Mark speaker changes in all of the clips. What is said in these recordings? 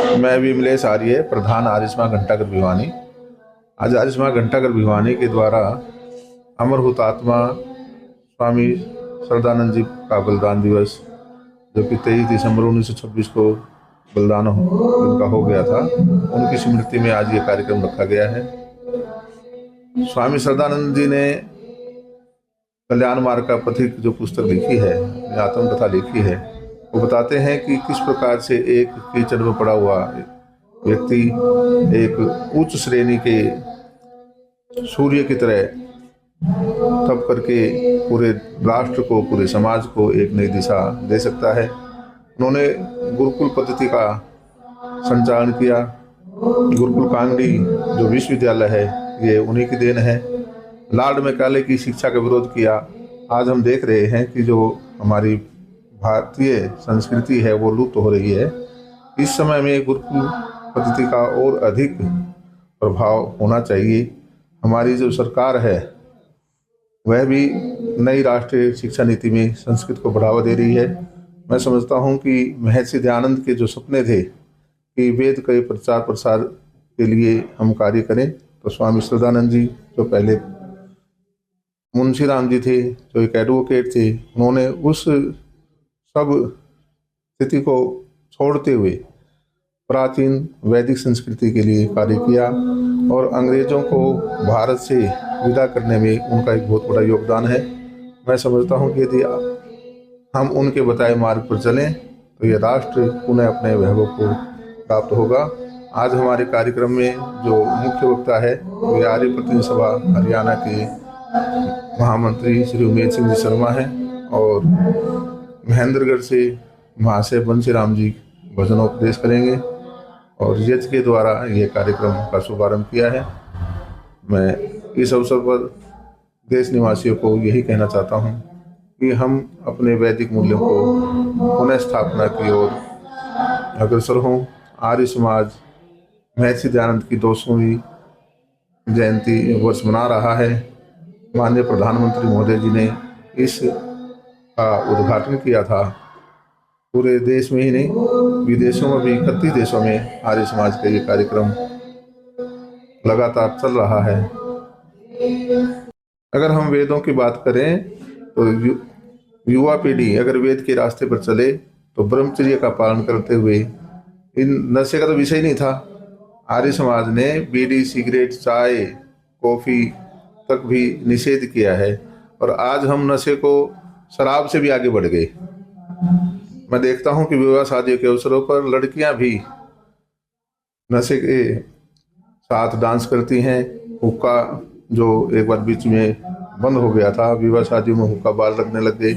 Speaker 1: मैं विमलेश आर्य, प्रधान आर्य समाज घंटाघर भिवानी। आज आर्य समाज घंटाघर भिवानी के द्वारा अमर हुतात्मा स्वामी श्रद्धानंद जी का बलिदान दिवस, जो कि 23 दिसंबर 1926 को बलिदान उनका हो गया था, उनकी स्मृति में आज ये कार्यक्रम रखा गया है। स्वामी श्रद्धानंद जी ने कल्याण मार्ग का पथिक जो पुस्तक लिखी है, आत्मकथा लिखी है, वो बताते हैं कि किस प्रकार से एक कीचड़ में पड़ा हुआ व्यक्ति एक उच्च श्रेणी के सूर्य की तरह तप करके पूरे राष्ट्र को, पूरे समाज को एक नई दिशा दे सकता है। उन्होंने गुरुकुल पद्धति का संचालन किया। गुरुकुल कांगड़ी जो विश्वविद्यालय है, ये उन्हीं की देन है। लॉर्ड मैकाले की शिक्षा का विरोध किया। आज हम देख रहे हैं कि जो हमारी भारतीय संस्कृति है वो लुप्त हो रही है। इस समय में गुरुकुल पद्धति का और अधिक प्रभाव होना चाहिए। हमारी जो सरकार है वह भी नई राष्ट्रीय शिक्षा नीति में संस्कृत को बढ़ावा दे रही है। मैं समझता हूं कि महर्षि दयानंद के जो सपने थे कि वेद के प्रचार प्रसार के लिए हम कार्य करें, तो स्वामी श्रद्धानंद जी जो पहले मुंशी राम जी थे, जो एक एडवोकेट थे, उन्होंने उस सब स्थिति को छोड़ते हुए प्राचीन वैदिक संस्कृति के लिए कार्य किया और अंग्रेजों को भारत से विदा करने में उनका एक बहुत बड़ा योगदान है। मैं समझता हूँ कि यदि हम उनके बताए मार्ग पर चलें तो ये राष्ट्र पुनः अपने वैभव को प्राप्त होगा। आज हमारे कार्यक्रम में जो मुख्य वक्ता है वे आर्य प्रतिनिधि सभा हरियाणा के महामंत्री श्री उमेश सिंह जी शर्मा हैं और महेंद्रगढ़ से महाशय बंसी राम जी भजनोपदेश करेंगे और यज के द्वारा ये कार्यक्रम का शुभारंभ किया है। मैं इस अवसर पर देश निवासियों को यही कहना चाहता हूँ कि हम अपने वैदिक मूल्यों को पुनः स्थापना की ओर अग्रसर हों। आर्य समाज महर्षि दयानंद की 200वीं जयंती वर्ष मना रहा है। माननीय प्रधानमंत्री महोदय जी ने इस का उद्घाटन किया था। पूरे देश में ही नहीं, विदेशों में भी 31 देशों में आर्य समाज का ये कार्यक्रम लगातार चल रहा है। अगर हम वेदों की बात करें तो युवा पीढ़ी अगर वेद के रास्ते पर चले तो ब्रह्मचर्य का पालन करते हुए, इन नशे का तो विषय नहीं था। आर्य समाज ने बीड़ी, सिगरेट, चाय, कॉफी तक भी निषेध किया है और आज हम नशे को शराब से भी आगे बढ़ गए। मैं देखता हूं कि विवाह शादियों के अवसरों पर लड़कियां भी नशे के साथ डांस करती हैं। हुक्का जो एक बार बीच में बंद हो गया था, विवाह शादियों में हुक्का बार लगने लग गए।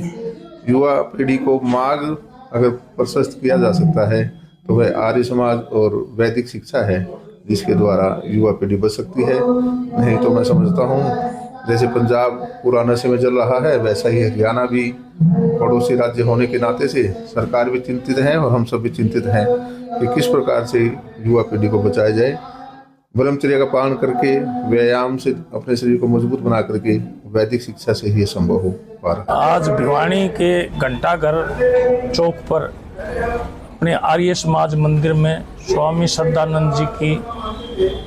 Speaker 1: युवा पीढ़ी को मार्ग अगर प्रशस्त किया जा सकता है तो वह आर्य समाज और वैदिक शिक्षा है जिसके द्वारा युवा पीढ़ी बच सकती है। नहीं तो मैं समझता हूँ जैसे पंजाब पूरा नशे में चल रहा है, वैसा ही हरियाणा भी पड़ोसी राज्य होने के नाते से सरकार भी चिंतित है और हम सब भी चिंतित हैं कि किस प्रकार से युवा पीढ़ी को बचाया जाए। ब्रह्मचर्य का पालन करके, व्यायाम से अपने शरीर को मजबूत बना करके वैदिक शिक्षा से ही संभव हो पा रहा।
Speaker 2: आज भिवानी के घंटाघर चौक पर अपने आर्य समाज मंदिर में स्वामी श्रद्धानंद जी की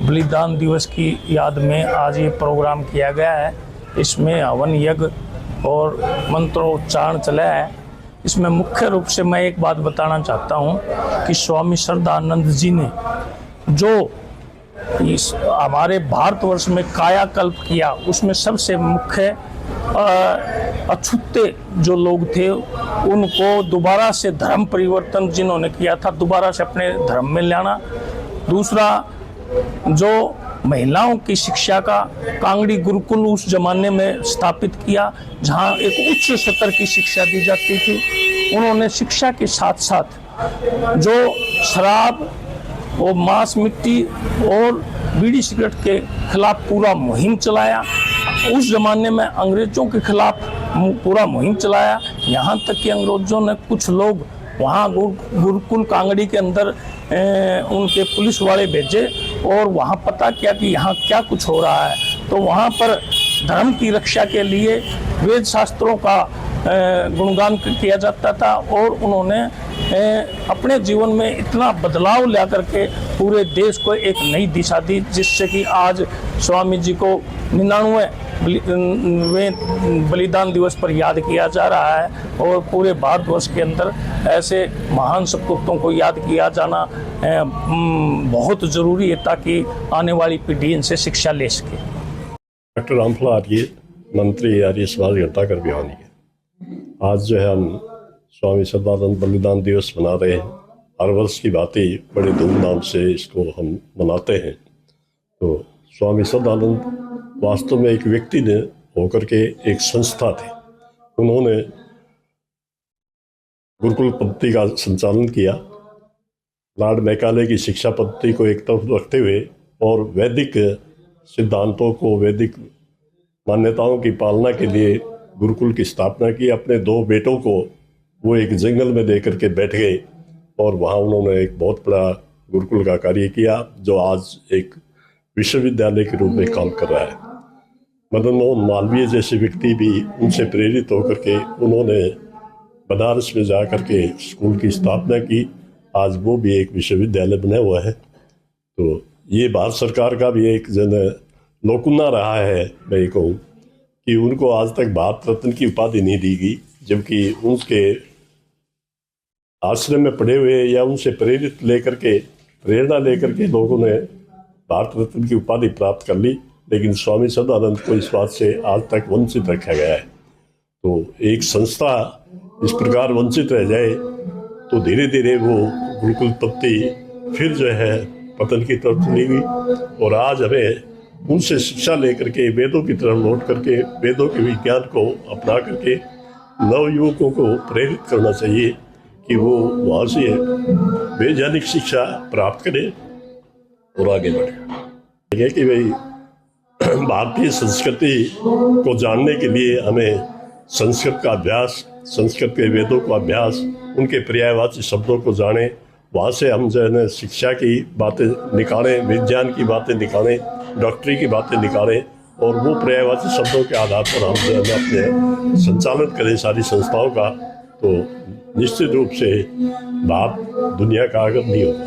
Speaker 2: बलिदान दिवस की याद में आज ये प्रोग्राम किया गया है। इसमें हवन यज्ञ और मंत्रोच्चारण चला है। इसमें मुख्य रूप से मैं एक बात बताना चाहता हूँ कि स्वामी श्रद्धानंद जी ने जो इस हमारे भारतवर्ष में कायाकल्प किया, उसमें सबसे मुख्य अछूते जो लोग थे उनको दोबारा से धर्म परिवर्तन जिन्होंने किया था, दोबारा से अपने धर्म में लाना। दूसरा, जो महिलाओं की शिक्षा का कांगड़ी गुरुकुल उस जमाने में स्थापित किया, जहां एक उच्च स्तर की शिक्षा दी जाती थी। उन्होंने शिक्षा के साथ साथ जो शराब और मांस, मिट्टी और बीड़ी सिगरेट के खिलाफ पूरा मुहिम चलाया। उस जमाने में अंग्रेजों के खिलाफ पूरा मुहिम चलाया। यहाँ तक कि अंग्रेजों ने कुछ लोग वहाँ गुरुकुल कांगड़ी के अंदर उनके पुलिस वाले भेजे और वहाँ पता किया कि यहाँ क्या कुछ हो रहा है। तो वहाँ पर धर्म की रक्षा के लिए वेद शास्त्रों का गुणगान किया जाता था और उन्होंने अपने जीवन में इतना बदलाव ला करके पूरे देश को एक नई दिशा दी, जिससे कि आज स्वामी जी को 99वें बलिदान दिवस पर याद किया जा रहा है और पूरे भारतवर्ष के अंदर ऐसे महान सपूतों को याद किया जाना बहुत ज़रूरी है, ताकि आने वाली पीढ़ी इनसे शिक्षा ले सके।
Speaker 3: डॉक्टर रामफला आर्य, मंत्री आर्य समाज घंटाघर भिवानी है। आज जो है हम स्वामी सदानंद बलिदान दिवस मना रहे हैं। हर वर्ष की बात ही बड़े धूमधाम से इसको हम मनाते हैं। तो स्वामी सदानंद वास्तव में एक व्यक्ति ने होकर के एक संस्था थे। उन्होंने गुरुकुल पद्धति का संचालन किया, लॉर्ड मैकाले की शिक्षा पद्धति को एक तरफ रखते हुए और वैदिक सिद्धांतों को, वैदिक मान्यताओं की पालना के लिए गुरुकुल की स्थापना की। अपने 2 बेटों को वो एक जंगल में दे करके बैठ गए और वहाँ उन्होंने एक बहुत बड़ा गुरुकुल का कार्य किया, जो आज एक विश्वविद्यालय के रूप में काम कर रहा है। मदन मोहन मालवीय जैसे व्यक्ति भी उनसे प्रेरित होकर के उन्होंने बनारस में जा कर के स्कूल की स्थापना की। आज वो भी एक विश्वविद्यालय बना हुआ है। तो ये भारत सरकार का भी एक जन लोकुन्ना रहा है, मैं ये कहूँ कि उनको आज तक भारत रत्न की उपाधि नहीं दी गई, जबकि उनके आश्रम में पढ़े हुए या उनसे प्रेरणा लेकर के लोगों ने भारत रत्न की उपाधि प्राप्त कर ली, लेकिन स्वामी सदानंद को इस बात से आज तक वंचित रखा गया है। तो एक संस्था इस प्रकार वंचित रह जाए तो धीरे धीरे वो गुरुकुल पद्धति फिर जो है पतन की तरफ चली गई। और आज हमें उनसे शिक्षा लेकर के वेदों की तरफ लौट करके वेदों के विज्ञान को अपना करके नवयुवकों को प्रेरित करना चाहिए कि वो वहाँ से वैज्ञानिक शिक्षा प्राप्त करें और आगे बढ़े। कि भाई भारतीय संस्कृति को जानने के लिए हमें संस्कृत का अभ्यास, संस्कृत के वेदों का अभ्यास, उनके पर्यायवाची शब्दों को जानें, वहाँ से हम जो है ना शिक्षा की बातें निकालें, विज्ञान की बातें निकालें, डॉक्टरी की बातें निकालें और वो पर्यायवाची शब्दों के आधार पर हम जो है अपने संचालन करें सारी संस्थाओं का। तो निश्चित रूप से भारत दुनिया का अग्रणी होगा।